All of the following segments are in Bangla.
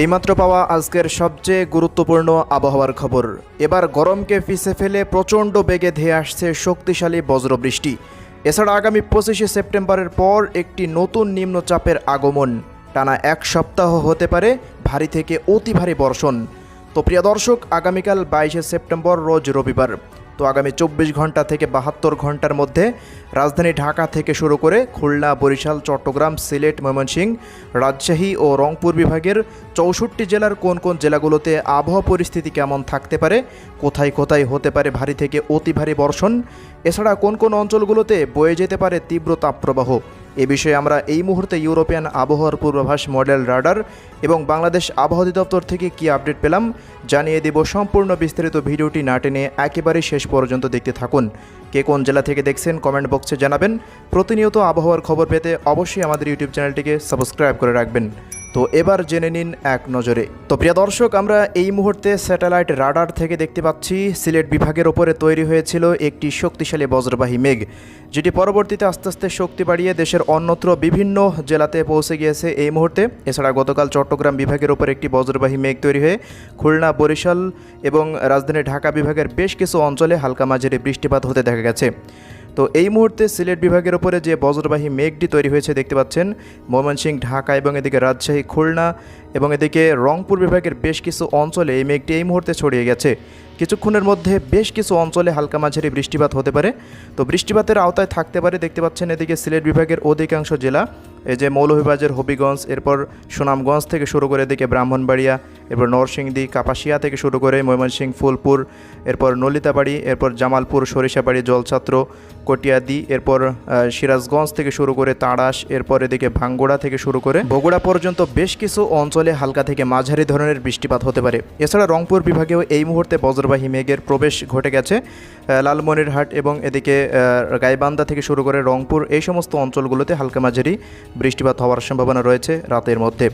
এইমাত্র পাওয়া আজকের সবচেয়ে গুরুত্বপূর্ণ আবহাওয়ার খবর। এবার গরমকে পিছে ফেলে প্রচণ্ড বেগে ধেয়ে আসছে শক্তিশালী বজ্রবৃষ্টি। এছাড়া আগামী 25শে সেপ্টেম্বরের পর একটি নতুন নিম্নচাপের আগমন। টানা এক সপ্তাহ হতে পারে ভারী থেকে অতি ভারী বর্ষণ। তো প্রিয় দর্শক, আগামীকাল 22শে সেপ্টেম্বর রোজ রবিবার। তো আগামী 24 ঘন্টা থেকে 72 ঘন্টার মধ্যে রাজধানী ঢাকা থেকে শুরু করে খুলনা, বরিশাল, চট্টগ্রাম, সিলেট, ময়মনসিংহ, রাজশাহী ও রংপুর বিভাগের 64 জেলার কোন কোন জেলাগুলোতে আবহাওয়া পরিস্থিতি কেমন থাকতে পারে, কোথায় কোথায় হতে পারে ভারী থেকে অতি ভারী বর্ষণ, এছাড়া কোন কোন অঞ্চলগুলোতে বয়ে যেতে পারে তীব্র তাপপ্রবাহ, এ বিষয়ে আমরা এই মুহূর্তে ইউরোপিয়ান আবহাওয়ার পূর্বাভাস মডেল রাডার এবং বাংলাদেশ আবহাওয়া অধিদপ্তর থেকে কি আপডেট পেলাম জানিয়ে দেব। সম্পূর্ণ বিস্তারিত ভিডিওটি না টেনে একেবারে শেষ পর্যন্ত দেখতে থাকুন। কে কোন জেলা থেকে দেখছেন কমেন্ট বক্সে জানাবেন। প্রতিনিয়ত আবহাওয়ার খবর পেতে অবশ্যই আমাদের ইউটিউব চ্যানেলটিকে সাবস্ক্রাইব করে রাখবেন। তো এবার জেনে নিন এক নজরে। তো প্রিয় দর্শক, আমরা এই মুহূর্তে স্যাটেলাইট রাডার থেকে দেখতে পাচ্ছি সিলেট বিভাগের ওপরে তৈরি হয়েছিল একটি শক্তিশালী বজ্রবাহী মেঘ, যেটি পরবর্তীতে আস্তে আস্তে শক্তি বাড়িয়ে দেশের অন্যত্র বিভিন্ন জেলাতে পৌঁছে গিয়েছে এই মুহূর্তে। এছাড়া গতকাল চট্টগ্রাম বিভাগের ওপর একটি বজ্রবাহী মেঘ তৈরি হয়ে খুলনা, বরিশাল এবং রাজধানী ঢাকা বিভাগের বেশ কিছু অঞ্চলে হালকা মাঝারি বৃষ্টিপাত হতে দেখা গেছে। তো এই মুহূর্তে সিলেট বিভাগের ওপরে যে বজ্রবাহী মেঘটি তৈরি হয়েছে দেখতে পাচ্ছেন, ময়মনসিংহ, ঢাকা এবং এদিকে রাজশাহী, খুলনা এবং এদিকে রংপুর বিভাগের বেশ কিছু অঞ্চলে এই মেঘটি এই মুহূর্তে ছড়িয়ে গেছে। কিছুক্ষণের মধ্যে বেশ কিছু অঞ্চলে হালকা মাঝারি বৃষ্টিপাত হতে পারে। তো বৃষ্টিপাতের আওতায় থাকতে পারে দেখতে পাচ্ছেন এদিকে সিলেট বিভাগের অধিকাংশ জেলা, এই যে মৌলভীবাজার, হবিগঞ্জ, এরপর সুনামগঞ্জ থেকে শুরু করে এদিকে ব্রাহ্মণবাড়িয়া, এরপর নরসিংদী, কাপাসিয়া থেকে শুরু করে ময়মনসিংহ, ফুলপুর, এরপর নলিতাবাড়ি, এরপর জামালপুর, সরিষাবাড়ি, জলছাত্র, কটিয়াদি, এরপর সিরাজগঞ্জ থেকে শুরু করে তাড়াশ, এরপর এদিকে ভাঙ্গুড়া থেকে শুরু করে বগুড়া পর্যন্ত বেশ কিছু অঞ্চলে হালকা থেকে মাঝারি ধরনের বৃষ্টিপাত হতে পারে। এছাড়া রংপুর বিভাগেও এই মুহূর্তে বজ্রবাহী মেঘের প্রবেশ ঘটে গেছে। লালমনিরহাট এবং এদিকে গাইবান্ধা থেকে শুরু করে রংপুর, এই সমস্ত অঞ্চলগুলোতে হালকা মাঝারি বৃষ্টিপাত হওয়ার সম্ভাবনা রয়েছে রাতের মধ্যে।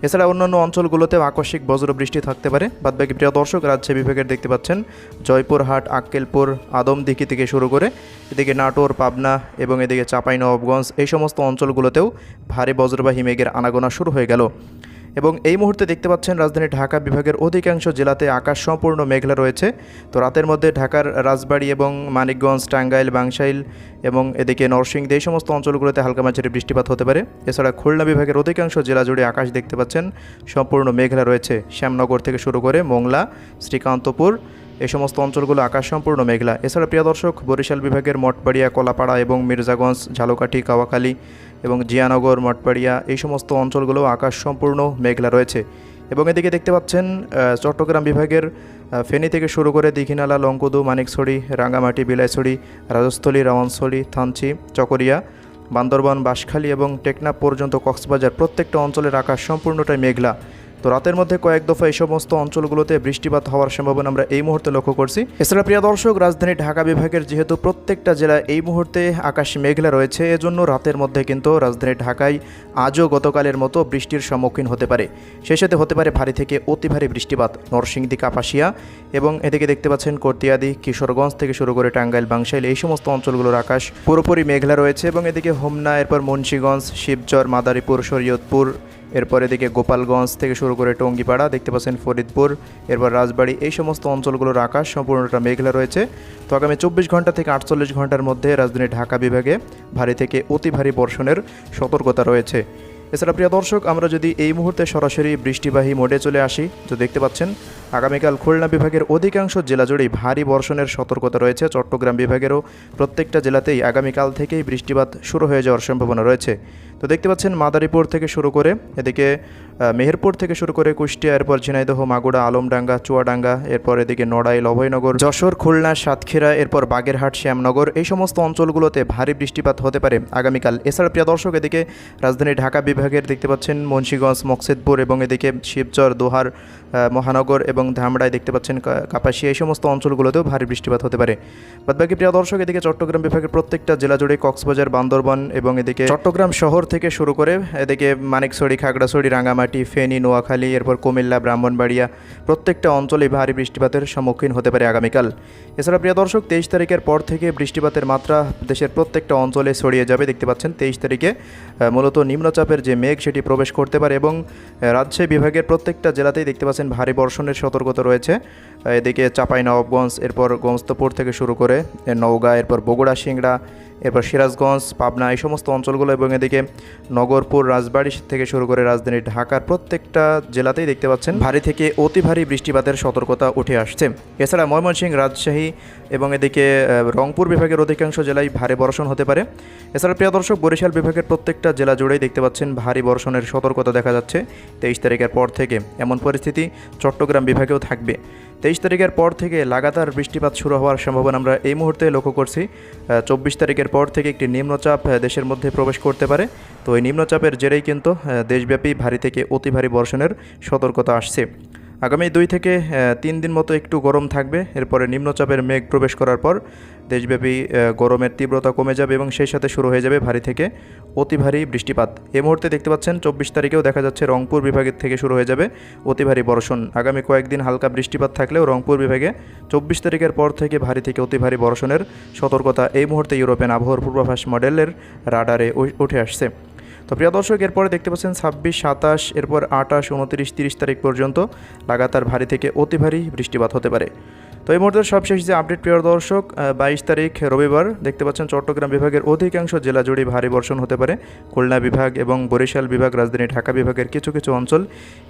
এছাড়া অন্যান্য অঞ্চলগুলোতেও আকস্মিক বজ্রবৃষ্টি থাকতে পারে। বাদবাকি প্রিয় দর্শক, রাজশাহী বিভাগের দেখতে পাচ্ছেন জয়পুরহাট, আক্কেলপুর, আদমদিঘি থেকে শুরু করে এদিকে নাটোর, পাবনা এবং এদিকে চাঁপাইনবাবগঞ্জ, এই সমস্ত অঞ্চলগুলোতেও ভারী বজ্রবাহী মেঘের আনাগোনা শুরু হয়ে গেল। এবং এই মুহূর্তে দেখতে পাচ্ছেন রাজধানী ঢাকা বিভাগের অধিকাংশ জেলাতে আকাশ সম্পূর্ণ মেঘলা রয়েছে। তো রাতের মধ্যে ঢাকার রাজবাড়ী এবং মানিকগঞ্জ, টাঙ্গাইল, বাংশাইল এবং এদিকে নরসিংদী, এই সমস্ত অঞ্চলগুলোতে হালকা মাঝারি বৃষ্টিপাত হতে পারে। এছাড়া খুলনা বিভাগের অধিকাংশ জেলা জুড়ে আকাশ দেখতে পাচ্ছেন সম্পূর্ণ মেঘলা রয়েছে। শ্যামনগর থেকে শুরু করে মোংলা, শ্রীকান্তপুর, এই সমস্ত অঞ্চলগুলো আকাশ সম্পূর্ণ মেঘলা। এছাড়া প্রিয় দর্শক, বরিশাল বিভাগের মঠবাড়িয়া, কলাপাড়া এবং মির্জাগঞ্জ, ঝালকাঠি, কাওয়াখালী এবং জিয়ানগর, মঠবাড়িয়া, এই সমস্ত অঞ্চলগুলো আকাশ সম্পূর্ণ মেঘলা রয়েছে। এবং এদিকে দেখতে পাচ্ছেন চট্টগ্রাম বিভাগের ফেনী থেকে শুরু করে দীঘিনালা, লংকুদু, মানিকছড়ি, রাঙ্গামাটি, বিলাইছড়ি, রাজস্থলী, রাওয়ানছড়ি, থানচি, চকরিয়া, বান্দরবান, বাঁশখালী এবং টেকনাফ পর্যন্ত কক্সবাজার, প্রত্যেকটা অঞ্চলের আকাশ সম্পূর্ণটাই মেঘলা। তো রাতের মধ্যে কয়েক দফা এই সমস্ত অঞ্চলগুলোতে বৃষ্টিপাত হওয়ার সম্ভাবনা আমরা এই মুহূর্তে লক্ষ্য করছি। এছাড়া প্রিয় দর্শক, রাজধানী ঢাকা বিভাগের যেহেতু প্রত্যেকটা জেলা এই মুহূর্তে আকাশ মেঘলা রয়েছে, এজন্য রাতের মধ্যে কিন্তু রাজধানী ঢাকায় আজও গতকালের মতো বৃষ্টির সম্মুখীন হতে পারে। সেই সাথে হতে পারে ভারী থেকে অতি ভারী বৃষ্টিপাত নরসিংদী, কাপাসিয়া এবং এদিকে দেখতে পাচ্ছেন কটিয়াদি, কিশোরগঞ্জ থেকে শুরু করে টাঙ্গাইল, বাংশাইল, এই সমস্ত অঞ্চলগুলোর আকাশ পুরোপুরি মেঘলা রয়েছে। এবং এদিকে হোমনা, এরপর মুন্সিগঞ্জ, শিবচর, মাদারীপুর, শরীয়তপুর, এরপর এদিকে গোপালগঞ্জ থেকে শুরু করে টঙ্গিপাড়া, দেখতে পাচ্ছেন ফরিদপুর, এরপর রাজবাড়ী, এই সমস্ত অঞ্চলগুলোর আকাশ সম্পূর্ণটা মেঘলা রয়েছে। তো আগামী 24 ঘন্টা থেকে 48 ঘন্টার মধ্যে রাজধানী ঢাকা বিভাগে ভারী থেকে অতি ভারী বর্ষণের সতর্কতা রয়েছে। এছাড়া প্রিয় দর্শক, আমরা যদি এই মুহূর্তে সরাসরি বৃষ্টিবাহী মোডে চলে আসি, তো দেখতে পাচ্ছেন আগামীকাল খুলনা বিভাগের অধিকাংশ জেলা জুড়েই ভারী বর্ষণের সতর্কতা রয়েছে। চট্টগ্রাম বিভাগেরও প্রত্যেকটা জেলাতেই আগামীকাল থেকেই বৃষ্টিপাত শুরু হয়ে যাওয়ার সম্ভাবনা রয়েছে। তো দেখতে পাচ্ছেন মাদারীপুর থেকে শুরু করে এদিকে মেহেরপুর থেকে শুরু করে কুষ্টিয়া, এরপর ঝিনাইদহ, মাগুড়া, আলমডাঙ্গা, চুয়াডাঙ্গা, এরপর এদিকে নড়াইল, অভয়নগর, যশোর, খুলনা, সাতক্ষীরা, এরপর বাগেরহাট, শ্যামনগর, এই সমস্ত অঞ্চলগুলোতে ভারী বৃষ্টিপাত হতে পারে আগামীকাল। এছাড়া প্রিয় দর্শক, এদিকে রাজধানী ঢাকা বিভাগের দেখতে পাচ্ছেন মুন্সিগঞ্জ, মকসেদপুর এবং এদিকে শিবচর, দোহার, মহানগর এবং ধামরাই, দেখতে পাচ্ছেন কাপাসিয়া, এই সমস্ত অঞ্চলগুলোতেও ভারী বৃষ্টিপাত হতে পারে। বাদবাকি প্রিয় দর্শক, এদিকে চট্টগ্রাম বিভাগের প্রত্যেকটা জেলা জুড়ে কক্সবাজার, বান্দরবান এবং এদিকে চট্টগ্রাম শহর থেকে শুরু করে এদিকে মানিকছড়ি, খাগড়াছড়ি, রাঙ্গামাটি, ফেনী, নোয়াখালী, এরপর কুমিল্লা, ব্রাহ্মণবাড়িয়া প্রত্যেকটা অঞ্চলেই ভারী বৃষ্টিপাতের সম্মুখীন হতে পারে আগামীকাল। এছাড়া প্রিয় দর্শক 23 তারিখের পর থেকে বৃষ্টিপাতের মাত্রা দেশের প্রত্যেকটা অঞ্চলে ছড়িয়ে যাবে। দেখতে পাচ্ছেন 23 তারিখে মূলত নিম্নচাপের যে মেঘ সেটি প্রবেশ করতে পারে এবং রাজশাহী বিভাগের প্রত্যেকটা জেলাতেই দেখতে পাচ্ছেন ভারী বর্ষণের সতর্কতা রয়েছে। এদিকে চাঁপাইনবাবগঞ্জ, এরপর গঞ্জপুর থেকে শুরু করে নওগাঁ, এরপর বগুড়া, সিংড়া, এরপর সিরাজগঞ্জ, পাবনা এই সমস্ত অঞ্চলগুলো এবং এদিকে নগরপুর, রাজবাড়ী থেকে শুরু করে রাজধানী ঢাকার প্রত্যেকটা জেলাতেই দেখতে পাচ্ছেন ভারী থেকে অতি ভারী বৃষ্টিপাতের সতর্কতা উঠে আসছে। এছাড়া ময়মনসিংহ, রাজশাহী এবং এদিকে রংপুর বিভাগের অধিকাংশ জেলায় ভারী বর্ষণ হতে পারে। এছাড়া প্রিয় দর্শক বরিশাল বিভাগের প্রত্যেকটা জেলা জুড়েই দেখতে পাচ্ছেন ভারী বর্ষণের সতর্কতা দেখা যাচ্ছে 23 তারিখের পর থেকে। এমন পরিস্থিতি চট্টগ্রাম বিভাগেও থাকবে। 23 তারিখের পর থেকে লাগাতার বৃষ্টিপাত শুরু হওয়ার সম্ভাবনা আমরা এই মুহূর্তে লক্ষ্য করছি। 24 তারিখের পর থেকে একটি নিম্নচাপ দেশের মধ্যে প্রবেশ করতে পারে। তো এই নিম্নচাপের জেরেই কিন্তু দেশব্যাপী ভারী থেকে অতি ভারী বর্ষণের সতর্কতা আসছে। আগামী 2 থেকে 3 দিন মতো একটু গরম থাকবে। এরপরে নিম্নচাপের মেঘ প্রবেশ করার পর দেশব্যাপী গরমের তীব্রতা কমে যাবে এবং সেই সাথে শুরু হয়ে যাবে ভারী থেকে অতি ভারী বৃষ্টিপাত। এই মুহূর্তে দেখতে পাচ্ছেন 24 তারিখেও দেখা যাচ্ছে রংপুর বিভাগের থেকে শুরু হয়ে যাবে অতি ভারী বর্ষণ। আগামী কয়েকদিন হালকা বৃষ্টিপাত থাকলেও রংপুর বিভাগে 24 তারিখের পর থেকে ভারী থেকে অতি ভারী বর্ষণের সতর্কতা এই মুহূর্তে ইউরোপিয়ান আবহাওয়ার পূর্বাভাস মডেলের রাডারে উঠে আসছে। তো প্রিয় দর্শক এরপরে দেখতে পাচ্ছেন 26, 27, এরপর 28, 29, 30 তারিখ পর্যন্ত লাগাতার ভারী থেকে অতি ভারী বৃষ্টিপাত হতে পারে। তো এই মুহূর্তের সবশেষ যে আপডেট প্রিয় দর্শক 22 তারিখ রবিবার দেখতে পাচ্ছেন চট্টগ্রাম বিভাগের অধিকাংশ জেলা জুড়ে ভারী বর্ষণ হতে পারে। খুলনা বিভাগ এবং বরিশাল বিভাগ, রাজধানী ঢাকা বিভাগের কিছু কিছু অঞ্চল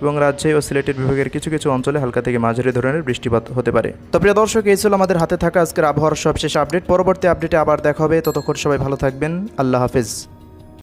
এবং রাজশাহী ও সিলেটের বিভাগের কিছু কিছু অঞ্চলে হালকা থেকে মাঝারি ধরনের বৃষ্টিপাত হতে পারে। তো প্রিয় দর্শক এই ছিল আমাদের হাতে থাকা আজকের আবহাওয়ার সবশেষ আপডেট। পরবর্তী আপডেটে আবার দেখা হবে। ততক্ষণ সবাই ভালো থাকবেন। আল্লাহ হাফেজ।